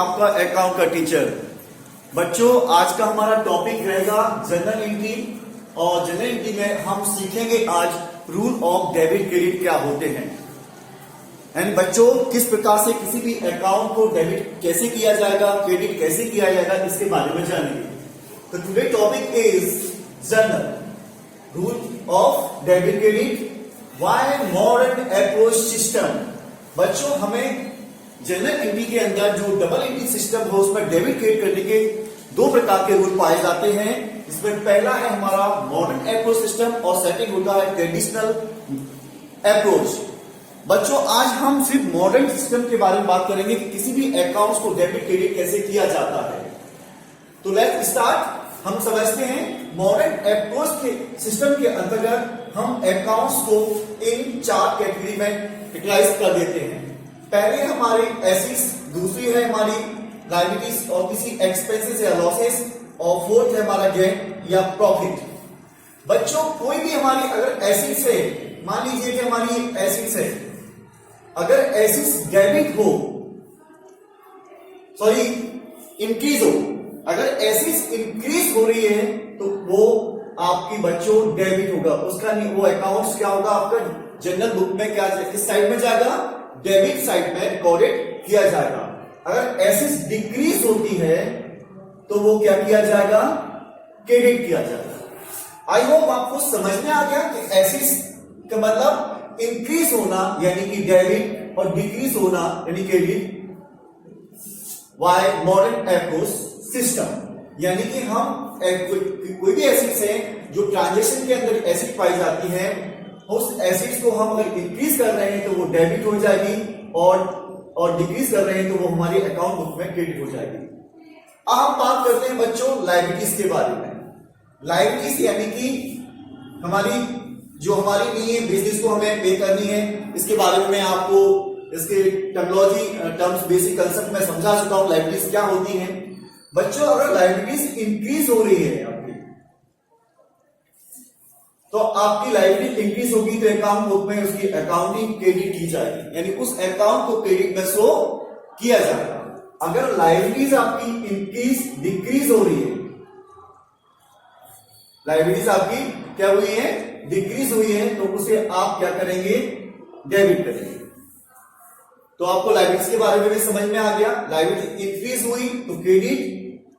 आपका अकाउंट का टीचर। बच्चों, आज का हमारा टॉपिक रहेगा जनरल एंट्री, और जनरल एंट्री में हम सीखेंगे आज रूल ऑफ डेबिट क्रेडिट क्या होते हैं, एंड बच्चों किस प्रकार से किसी भी अकाउंट को डेबिट कैसे किया जाएगा, क्रेडिट कैसे किया जाएगा, इसके बारे में जानेंगे। तो today topic is general rule of debit credit, why modern approach system. बच्चों, हमें जनरल एंट्री के अंदर जो डबल एंट्री सिस्टम हो उसमें डेबिट क्रिएट करने के दो प्रकार के रूल पाए जाते हैं। इसमें पहला है हमारा मॉडर्न अप्रोच सिस्टम और सेकंड होता है ट्रेडिशनल अप्रोच। बच्चों, आज हम सिर्फ मॉडर्न सिस्टम के बारे में बात करेंगे कि किसी भी अकाउंट्स को डेबिट क्रेडिट कैसे किया जाता है। तो लेट्स स्टार्ट। हम समझते हैं मॉडर्न अप्रोच के सिस्टम के अंतर्गत हम अकाउंट्स को इन चार कैटेगरी में कैटेगराइज कर देते हैं। पहले हमारी एसेट्स, दूसरी है हमारी लायबिलिटीज और किसी एक्सपेंसेस या लॉसेस, और फोर्थ है हमारा गेन या प्रॉफिट। बच्चों, कोई भी हमारी अगर एसेट्स है, मान लीजिए कि हमारी एसेट्स है, अगर एसेट्स डेबिट हो, सॉरी इंक्रीज हो, अगर एसेट्स इंक्रीज हो रही है तो वो आपकी बच्चों डेबिट होगा, उसका नहीं, वो अकाउंट्स क्या होगा आपका जनरल बुक में क्या किस साइड में जाएगा, डेबिट साइड में रिकॉर्डेड किया जाएगा। अगर एसेट्स डिक्रीज होती है तो वो क्या किया जाएगा, क्रेडिट किया जाएगा। आई होप आपको समझ में आ गया कि एसेट्स का मतलब इंक्रीज होना यानी कि डेबिट और डिक्रीज होना यानी credit. Why modern approach system, यानी कि हम कोई भी एसेट्स है जो ट्रांजेक्शन के अंदर एसेट पाई जाती है, उस एसेट्स को हम अगर इंक्रीज कर रहे हैं तो वो डेबिट हो जाएगी, और डिक्रीज कर रहे हैं तो वो हमारे अकाउंट बुक में क्रेडिट हो जाएगी। अब हम बात करते हैं बच्चों लायबिलिटीज के बारे में। लायबिलिटीज यानी कि हमारी जो हमारी नहीं है, बिजनेस को हमें पे करनी है, इसके बारे में मैं आपको इसके टर्मिनोलॉजी टर्म्स बेसिक कंसेप्ट में समझा चुका हूं लायबिलिटीज क्या होती हैं। बच्चों, अगर लायबिलिटीज इंक्रीज हो रही है आपकी, तो आपकी लायबिलिटी इंक्रीज होगी तो अकाउंट बुक में उसकी अकाउंटिंग क्रेडिट की जाएगी, यानी उस अकाउंट को क्रेडिट में शो किया जाएगा। अगर लायबिलिटीज आपकी इंक्रीज डिक्रीज हो रही है, लायबिलिटीज आपकी क्या हुई है, डिक्रीज हुई है, तो उसे आप क्या करेंगे, डेबिट करेंगे। तो आपको लायबिलिटीज के बारे में भी समझ में आ गया। लायबिलिटी इंक्रीज हुई तो क्रेडिट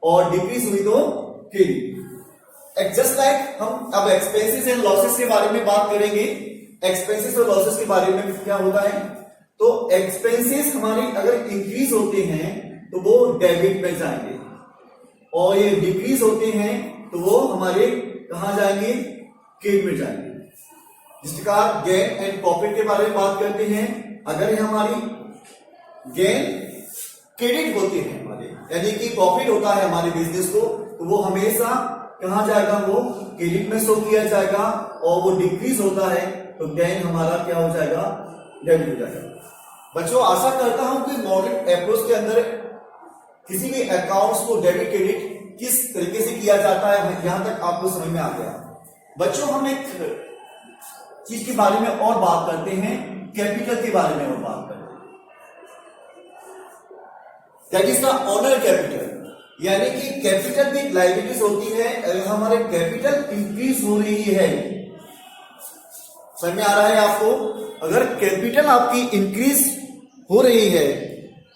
और डिक्रीज हुई तो क्रेडिट। जस्ट लाइक हम अब एक्सपेंसेस एंड लॉसेस के बारे में बात करेंगे। एक्सपेंसेस और लॉसेस के बारे में क्या होता है, तो एक्सपेंसेस हमारे अगर इंक्रीज होते हैं तो वो डेबिट में जाएंगे, और ये डिक्रीज होते हैं तो वो हमारे कहां जाएंगे, क्रेडिट में जाएंगे। जिस प्रकार गेन एंड प्रॉफिट के बारे में बात करते हैं, अगर हमारी गेन क्रेडिट होते हैं हमारे, यानी कि प्रॉफिट होता है हमारे बिजनेस को, तो वो हमेशा कहां जाएगा, वो क्रेडिट में शो किया जाएगा, और वो डिक्रीज होता है तो गेन हमारा क्या हो जाएगा, डेबिट हो जाएगा। बच्चों, आशा करता हूं कि मॉडर्न अप्रोच के अंदर किसी भी अकाउंट्स को डेबिट क्रेडिट किस तरीके से किया जाता है यहां तक आपको समझ में आ गया। बच्चों, हम एक चीज के बारे में और बात करते हैं, कैपिटल के बारे में और बात करते हैं, that is the owner capital. यानी कि कैपिटल भी लायबिलिटीज होती है। अगर हमारे कैपिटल इंक्रीज हो रही है, समझ में आ रहा है आपको, अगर कैपिटल आपकी इंक्रीज हो रही है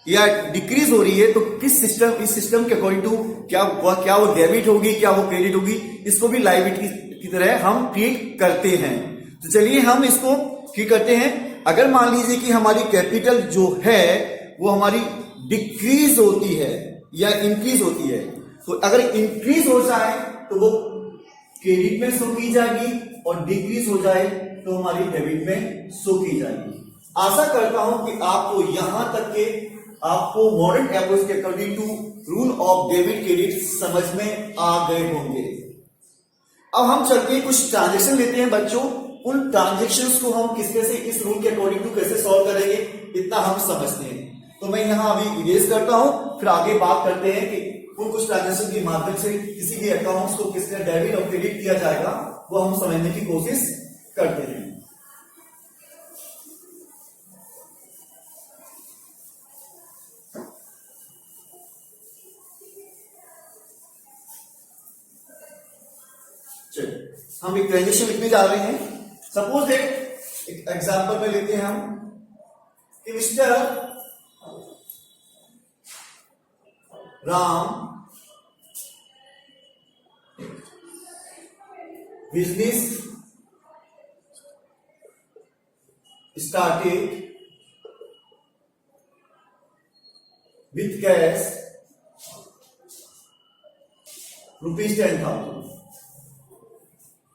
या डिक्रीज हो रही है तो किस सिस्टम, इस सिस्टम के अकॉर्डिंग टू क्या वो डेबिट होगी, क्या वो क्रेडिट होगी, इसको भी लायबिलिटी की तरह हम ट्रीट करते हैं। तो चलिए हम इसको ट्रीट करते हैं। अगर मान लीजिए कि हमारी कैपिटल जो है वो हमारी डिक्रीज होती है या इंक्रीज होती है, तो अगर इंक्रीज हो जाए तो वो क्रेडिट में शो की जाएगी, और डिक्रीज हो जाए तो हमारी डेबिट में शो की जाएगी। आशा करता हूं कि आपको यहां तक के आपको मॉडर्न अप्रोच के according to rule of debit credit समझ में आ गए होंगे। अब हम चलते हैं कुछ ट्रांजेक्शन लेते हैं बच्चों, उन ट्रांजेक्शंस को हम किस कैसे इस रूल के अकॉर्डिंग टू कैसे सॉल्व करेंगे, इतना हम समझते हैं। तो मैं यहां अभी इरेज करता हूं, फिर आगे बात करते हैं कि उन कुछ ट्रांजेक्शन के माध्यम से किसी भी अकाउंट्स को किस तरह डेबिट और क्रेडिट किया जाएगा वो हम समझने की कोशिश करते हैं। चलिए हम एक ट्रांजेक्शन लिखने जा रहे हैं। सपोज एक एग्जांपल में लेते हैं हम कि mister Ram business started with cash rupees 10,000.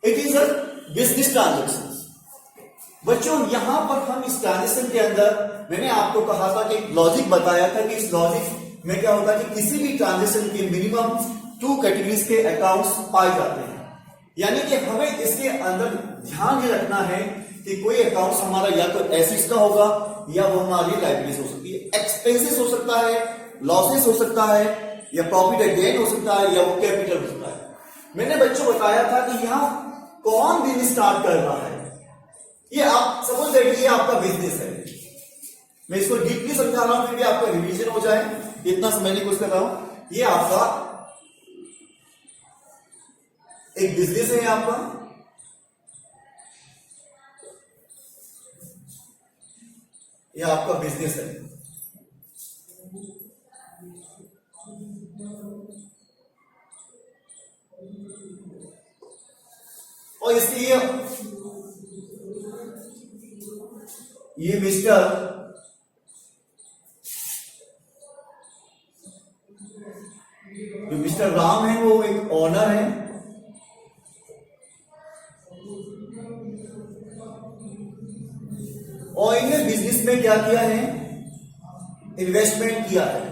It is a business transaction. बच्चों यहां पर हम इस ट्रांजेक्शन के अंदर मैंने आपको कहा था कि एक लॉजिक बताया था कि इस लॉजिक में क्या होता है कि किसी भी ट्रांजेक्शन के मिनिमम 2 कैटेगरीज के अकाउंट्स पाए जाते हैं। यानी कि हमें इसके अंदर ध्यान ये रखना है कि कोई अकाउंट हमारा या तो एसेट्स का होगा या वो हमारी लायबिलिटीज हो सकती है, एक्सपेंसेस हो सकता है, लॉसेस हो सकता है, या प्रॉफिट एंड गेन हो सकता है, या वो कैपिटल हो सकता है। मैंने बच्चों बताया था कि यहां कौन बिजनेस स्टार्ट कर रहा है। ये आप समझ रहे ये आपका बिजनेस है। मैं इसको डीपली समझा रहा हूं फिर भी आपका रिवीजन हो जाए, इतना समझने की कोशिश कर रहा हूं। ये आपका एक बिजनेस है, आपका यह आपका बिजनेस है। और इसलिए ये मिस्टर राम है, वो एक ओनर है। और इन्हें बिजनेस में क्या किया है, इन्वेस्टमेंट किया है।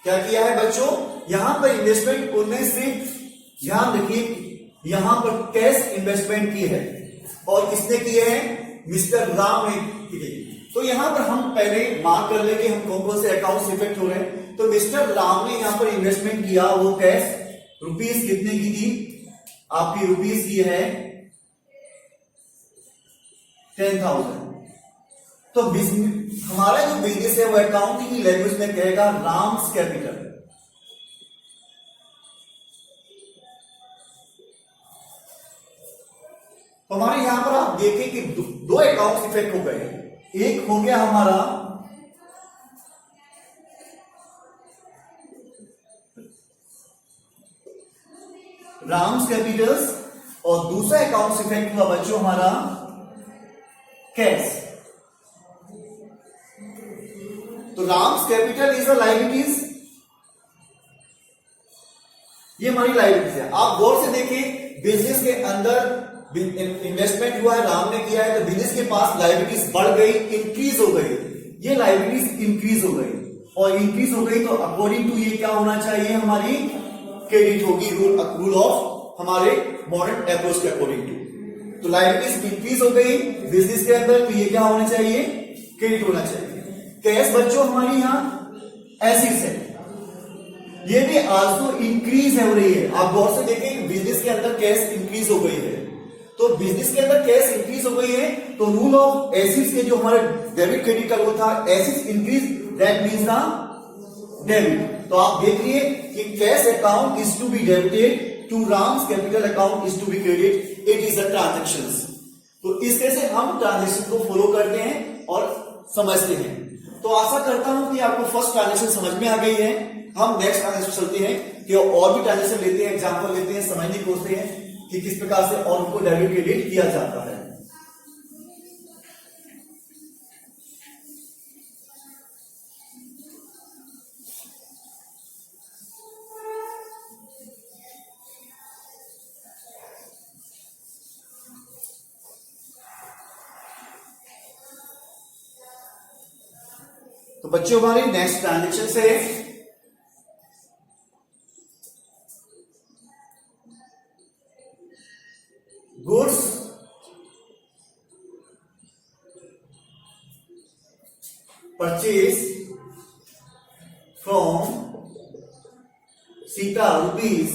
क्या किया है बच्चों, यहां पर इन्वेस्टमेंट उनमें सिर्फ ध्यान रखिए यहां पर कैश इन्वेस्टमेंट की है। और किसने किए हैं, मिस्टर राम ने की। तो यहां पर हम पहले मार्क कर लेंगे हम कौन कौन से अकाउंट्स इफेक्ट हो रहे हैं। तो मिस्टर राम ने यहां पर इन्वेस्टमेंट किया, वो कैश रुपीस कितने की थी, आपकी रुपीस की है 10,000। तो हमारा जो बिजनेस है वो अकाउंटिंग की लैंग्वेज में कहेगा राम्स कैपिटल। तो हमारे यहां पर आप देखें कि दो अकाउंट्स इफेक्ट हो गए। एक हो गया हमारा राम्स कैपिटल्स और दूसरा अकाउंट इफेक्ट हुआ बच्चों हमारा कैश। तो Ram's capital is a liabilities, ये हमारी लायबिलिटीज है। आप गौर से देखिए बिजनेस के अंदर इन्वेस्टमेंट हुआ है, राम ने किया है, तो बिजनेस के पास लायबिलिटीज बढ़ गई, इंक्रीज हो गई। ये लायबिलिटीज इंक्रीज हो गई और इंक्रीज हो गई तो अकॉर्डिंग टू ये क्या होना चाहिए, हमारी क्रेडिट होगी, रूल ऑफ हमारे मॉडर्न अप्रोच के अकॉर्डिंग टू। तो लायबिलिटीज इंक्रीज हो गई बिजनेस के अंदर, तो ये क्या होना चाहिए, क्रेडिट होना चाहिए। कैश बच्चों हमारी यहां एसेट्स है, ये भी आल्सो इंक्रीज हो रही है। आप गौर से देखें बिजनेस के अंदर कैश इंक्रीज हो गई है, तो बिजनेस के अंदर कैश इंक्रीज हो गई है तो रूल ऑफ एसेट्स के जो हमारे डेबिट क्रेडिट का वो था, assets increase that means the debit. तो आप देखिए कि cash account is to be debited to Ram's capital account is to be credit, it is the transactions. तो इस तरह से हम ट्रांजैक्शन को फॉलो करते हैं और समझते हैं। तो आशा करता हूं कि आपको फर्स्ट ट्रांजैक्शन समझ में आ गई है। हम नेक्स्ट ट्रांजैक्शन चलते हैं कि और भी ट्रांजैक्शन लेते हैं, एग्जांपल लेते हैं, समझने की कोशिश हैं कि किस प्रकार से और उनको डेबिट क्रेडिट किया जाता है। तो बच्चों हमारी नेक्स्ट ट्रांजैक्शन से goods purchase from Sita rupees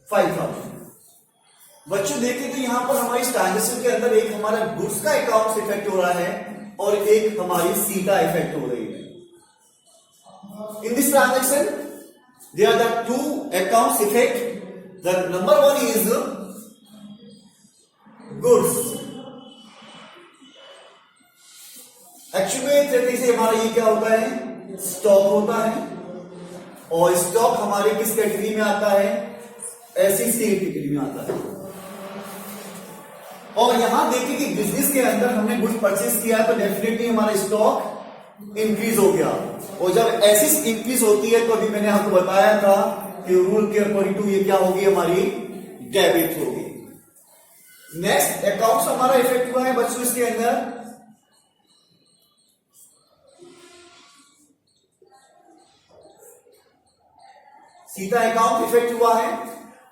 5,000। बच्चों देखें तो यहां पर हमारी ट्रांजेक्शन के अंदर एक हमारा गुड्स का अकाउंट इफेक्ट हो रहा है और एक हमारी सीटा इफेक्ट हो रही है। In this transaction there are the two accounts effect. The number one is goods. Actually तरीके से हमारा ये क्या होता है, स्टॉक होता है, और स्टॉक हमारे किस कैटेगरी में आता है, ऐसी कैटेगरी में आता है। और यहां देखिए कि बिजनेस के अंदर हमने गुड्स परचेज किया तो डेफिनेटली हमारा स्टॉक इंक्रीज हो गया, और जब एसिस इंक्रीज होती है तो अभी मैंने आपको बताया था कि रूल के अकॉर्डिंग टू ये क्या होगी, हमारी डेबिट होगी। नेक्स्ट अकाउंट्स हमारा इफेक्ट हुआ है बच्चों इसके अंदर, सीधा अकाउंट इफेक्ट हुआ है।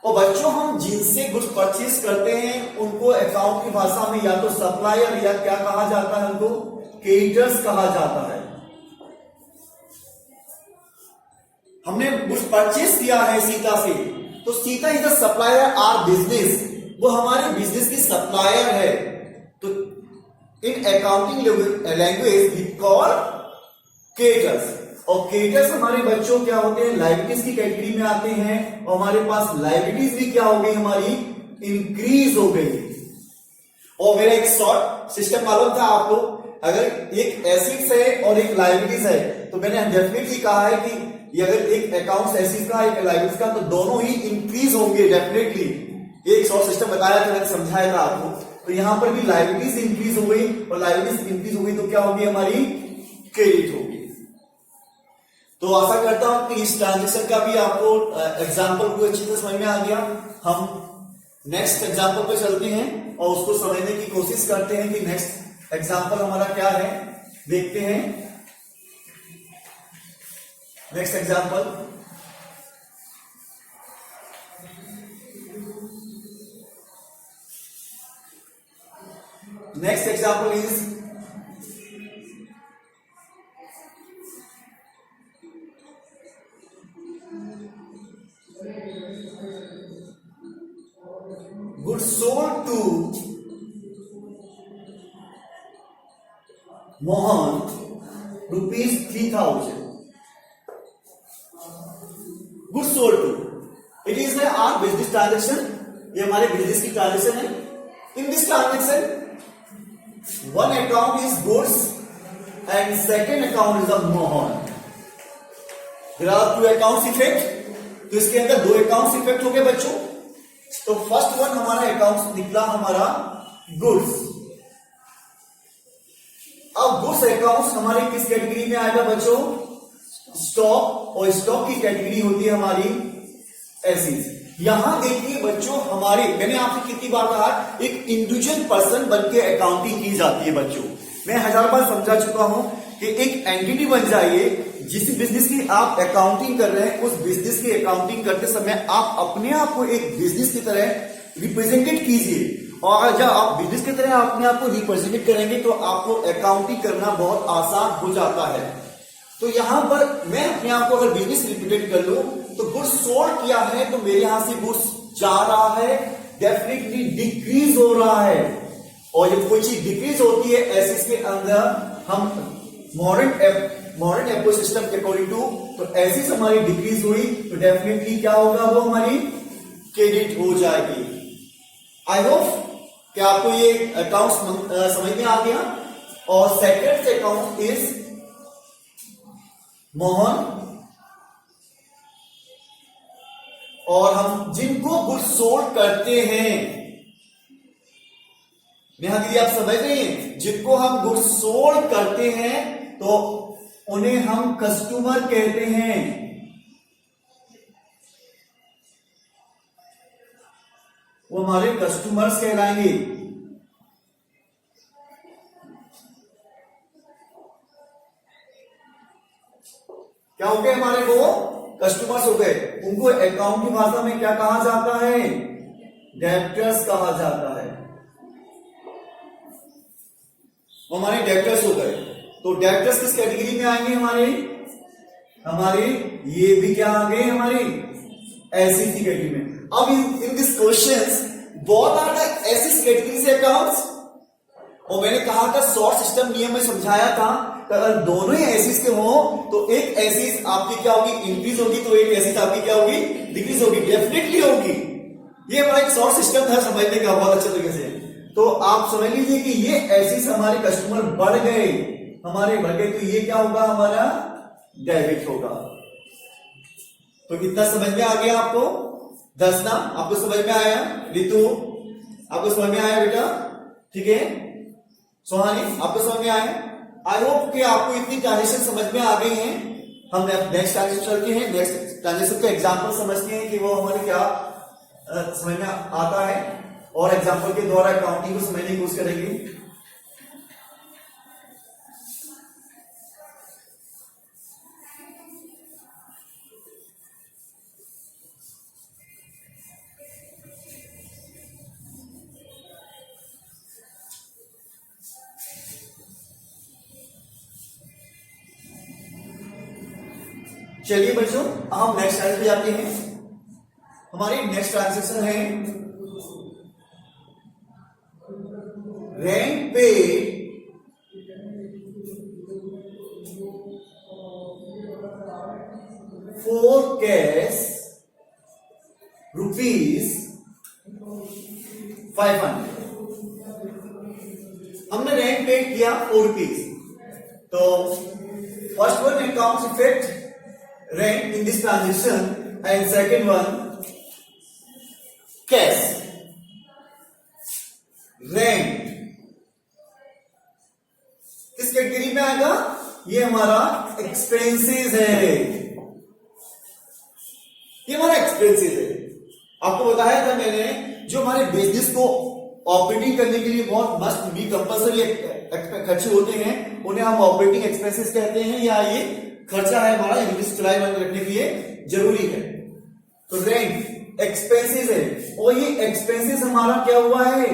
और बच्चों हम जिनसे गुड्स परचेज करते हैं उनको अकाउंट की भाषा में या तो सप्लायर या क्या कहा जाता है, उनको क्रेडिटर्स कहा जाता है। हमने गुड्स परचेज किया है सीता से, तो Sita is the supplier are business, वो हमारे बिजनेस की सप्लायर है। तो in accounting language we call creditors. और क्रेडिटर्स हमारे बच्चों क्या होते हैं, लायबिलिटीज की कैटेगरी में आते हैं, और हमारे पास लायबिलिटीज भी क्या हो गई, हमारी इंक्रीज हो गई। और मेरा एक शॉर्ट सिस्टम मालूम था आपको, अगर एक एसेट्स है और एक लायबिलिटीज है तो मैंने डेफिनेटली कहा है कि ये अगर एक अकाउंट एसेट्स का एक लायबिलिटीज का तो दोनों ही इंक्रीज होंगे डेफिनेटली। एक शॉर्ट सिस्टम बताया था, मैंने समझाया था आपको। तो यहां पर भी लायबिलिटीज इंक्रीज हो गई, और लायबिलिटीज इंक्रीज हो गई तो क्या होगी, हमारी क्रेडिट होगी। तो आशा करता हूं कि इस ट्रांजेक्शन का भी आपको एग्जांपल को अच्छी तरह समझ में आ गया। हम नेक्स्ट एग्जांपल पे चलते हैं और उसको समझने की कोशिश करते हैं कि नेक्स्ट एग्जांपल हमारा क्या है, देखते हैं next example. Next example is goods sold to Mohan ₹3,000. Goods sold to, it is our business transaction, ये हमारे बिजनेस की ट्रांजेक्शन है। In this transaction one account is goods and second account is the Mohan. There are two accounts effect, तो इसके अंदर दो accounts effect हो गए बच्चों। तो फर्स्ट वन हमारा अकाउंट निकला हमारा गुड्स। अब गुड्स अकाउंट्स हमारे किस कैटेगरी में आएगा बच्चों, स्टॉक, और स्टॉक की कैटेगरी होती है हमारी एसेट्स। यहां देखिए बच्चों, हमारे मैंने आपसे कितनी बार कहा, एक इंडिविजुअल पर्सन बनके अकाउंटिंग की जाती है बच्चों। मैं 1000 बार समझा चुका हूं कि एक एंटिटी बन जाइए, जिस बिजनेस की आप अकाउंटिंग कर रहे हैं उस बिजनेस की अकाउंटिंग करते समय आप अपने आप को एक बिजनेस की तरह रिप्रेजेंटेट कीजिए, और जब आप बिजनेस की तरह अपने आप को रिप्रेजेंटेट करेंगे तो आपको अकाउंटिंग करना बहुत आसान हो जाता है। तो यहां पर मैं अपने आप को अगर बिजनेस रिप्रेजेंट कर लूं तो गुड्स सोल्ड किया है तो मेरे यहां से गुड्स जा रहा है, डेफिनेटली डिक्रीज हो रहा है। और जब कोई चीज डिक्रीज होती है एसेट्स के अंदर, हम मॉडर्न एप्रो सिस्टम के अकॉर्डिंग टू, तो एसेट्स हमारी डिक्रीज हुई तो डेफिनेटली क्या होगा, वो हमारी क्रेडिट हो जाएगी। आई होप कि आपको ये अकाउंट समझ में आ गया। और सेकंड अकाउंट इज मोहन, और हम जिनको गुड्स सोल्ड करते हैं, नेहा दीदी आप समझ रही हैं, जिनको हम गुड्स सोल्ड करते हैं तो उन्हें हम कस्टमर कहते हैं। वो हमारे कस्टमर्स कहलाएंगे। क्या हो गए हमारे, वो कस्टमर्स हो गए। उनको अकाउंट की भाषा में क्या कहा जाता है, डेब्टर्स कहा जाता है। वो हमारे डेब्टर्स हो गए। तो डेब्टर्स किस कैटेगरी में आएंगे, हमारे ये भी क्या आ गए, हमारी एसेट्स की कैटेगरी में। अब in this questions what are the assets category से अकाउंट्स, और मैंने कहा था शॉर्ट सिस्टम नियम में समझाया था कि अगर दोनों ही एसिस के हों तो एक एसिस आपकी क्या होगी, इंक्रीज होगी, तो एक एसिस आपकी क्या होगी, डिक्रीज होगी, डेफिनेटली होगी। ये हमारा एक शॉर्ट सिस्टम था समझने का बहुत अच्छे तरीके से। तो आप समझ लीजिए कि ये एसिस हमारे कस्टमर बढ़ गए, हमारे बढ़ गए, तो ये क्या होगा, हमारा डेबिट होगा। तो कितना समझ में आ गया आपको? 10 ना? आपको समझ में आया? रितु आपको समझ में आया बेटा? ठीक है। सोहानी आपको समझ में आया? आई होप कि आपको इतनी ट्रांजेक्शन समझ में आ गई हैं। हम नेक्स्ट ट्रांजेक्शन चलते हैं। नेक्स्ट ट्रांजेक्शन का एग्जांपल समझते हैं कि वो हमारे क्या समझ में आता है, और एग्जांपल के द्वारा अकाउंटिंग को समझने की कोशिश करेंगे। चलिए बच्चों, हम नेक्स्ट ट्रांजेक्शन पे जाते हैं। हमारी नेक्स्ट ट्रांजेक्शन है रेंट पे फॉर कैश ₹500। हमने रेंट पे किया ₹4। तो first one accounts effect rent in this transaction, and second one cash rent किस कैटेगरी में आएगा? ये हमारा एक्सपेंसेस है, ये हमारा एक्सपेंसेस है। आपको बताया था मैंने, जो हमारे बिजनेस को ऑपरेटिंग करने के लिए बहुत मस्ट बी कंपल्सरी खर्चे होते हैं, उन्हें हम ऑपरेटिंग एक्सपेंसेस कहते हैं, या ये खर्चा है हमारा बिजनेस चलाए रखने के लिए जरूरी है। तो रेंट एक्सपेंसेस है, और ये एक्सपेंसेस हमारा क्या हुआ है,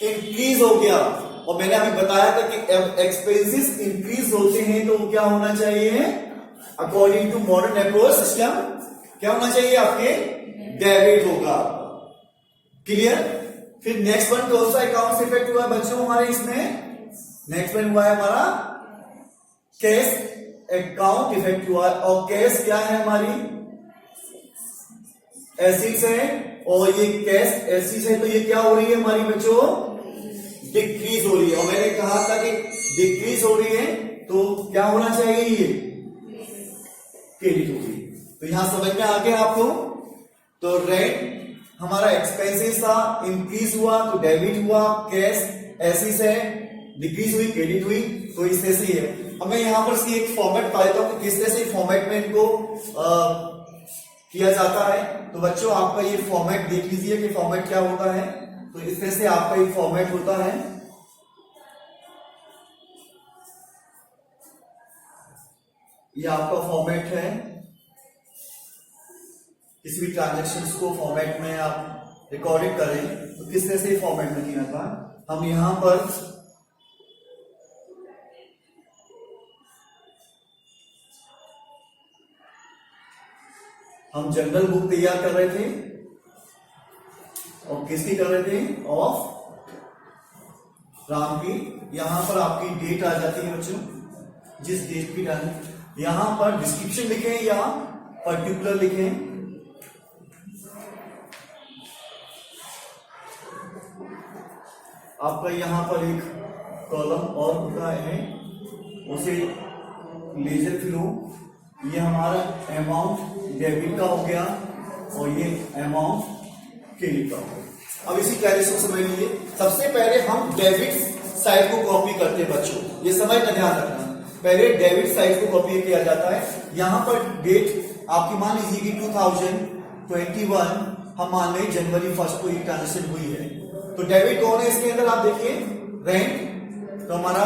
इंक्रीज हो गया। और मैंने अभी बताया था कि एक्सपेंसेस इंक्रीज होते हैं तो क्या होना चाहिए, according to modern approach system क्या होना चाहिए, आपके डेबिट होगा। क्लियर? फिर नेक्स्ट वन कौन सा अकाउंट इफेक्ट हुआ बच्चों हमारे इसमें? नेक्स्ट वन हुआ है हमारा कैश अकाउंट इफेक्ट हुआ है। और कैश क्या है, हमारी एसिड्स है, और ये कैश एसिड्स है, तो ये क्या हो रही है हमारी बच्चों, डिक्रीज हो रही है। और मैंने कहा था कि डिक्रीज हो रही है तो क्या होना चाहिए, ये क्रेडिट होगी। तो यहां समझ में आ गया आपको? तो रेंट हमारा एक्सपेंसेस था, इंक्रीज हुआ तो डेबिट हुआ, कैश एसिड्स है, डिक्रीज हुई क्रेडिट हुई, तो इस तरह से ही है। अब मैं यहां पर इसकी एक फॉर्मेट बता देता हूं कि किस तरह से फॉर्मेट में इनको किया जाता है। तो बच्चों आपका ये फॉर्मेट देख लीजिए कि फॉर्मेट क्या होता है। तो इस तरह से आपका एक फॉर्मेट होता है। ये आपका फॉर्मेट है, किसी भी ट्रांजेक्शन को फॉर्मेट में आप रिकॉर्डिंग करें तो किस तरह से फॉर्मेट में किया था। हम यहां पर हम जनरल बुक तैयार कर रहे थे, और किसकी कर रहे थे, ऑफ राम की। यहां पर आपकी डेट आ जाती है बच्चों, जिस डेट की डालें, यहां पर डिस्क्रिप्शन लिखें या पर्टिकुलर लिखें। आपका यहां पर एक कॉलम और होता है, उसे लेजर फ्लो, ये हमारा अमाउंट डेबिट का हो गया और ये अमाउंट क्रेडिट का हो गया। अब इसी ट्रांजेक्शन समझ लीजिए। सबसे पहले हम डेबिट साइड को कॉपी करते हैं बच्चों, ये समझना ध्यान रखना। पहले डेबिट साइड को कॉपी किया जाता है। यहां पर डेट आपकी मान लीजिए कि 2021, हम मान लें जनवरी 1 को ये ट्रांजेक्शन हुई है। तो डेबिट कौन है इसके अंदर, आप देखिए रेंट, तो हमारा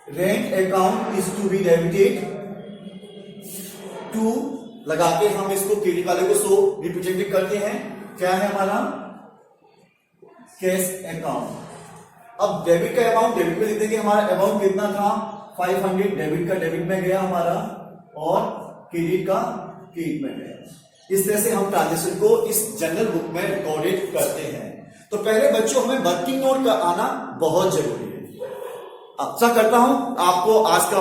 rent account is to be debited to लगा के हम इसको क्रेडिट वाले को सो रिप्रेजेंट करते हैं। क्या है हमारा कैश अकाउंट। अब डेबिट का अमाउंट डेबिट में लिख देंगे, हमारा अमाउंट कितना था 500, डेबिट का डेबिट में गया हमारा, और क्रेडिट का क्रेडिट में गया। इस तरह से हम ट्रांजेक्शन को इस जनरल बुक में रिकॉर्डेड करते हैं। तो पहले बच्चों हमें वर्किंग नोट का आना बहुत जरूरी है। आशा करता हूं आपको आज का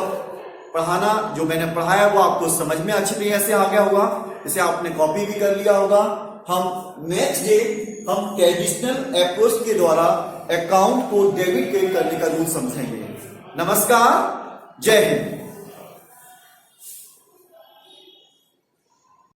पढ़ाना जो मैंने पढ़ाया वो आपको समझ में अच्छी तरीके से आ गया होगा, इसे आपने कॉपी भी कर लिया होगा। हम नेक्स्ट डे हम ट्रेडिशनल अप्रोच के द्वारा अकाउंट को डेबिट क्रेडिट करने का रूल समझेंगे। नमस्कार, जय हिंद।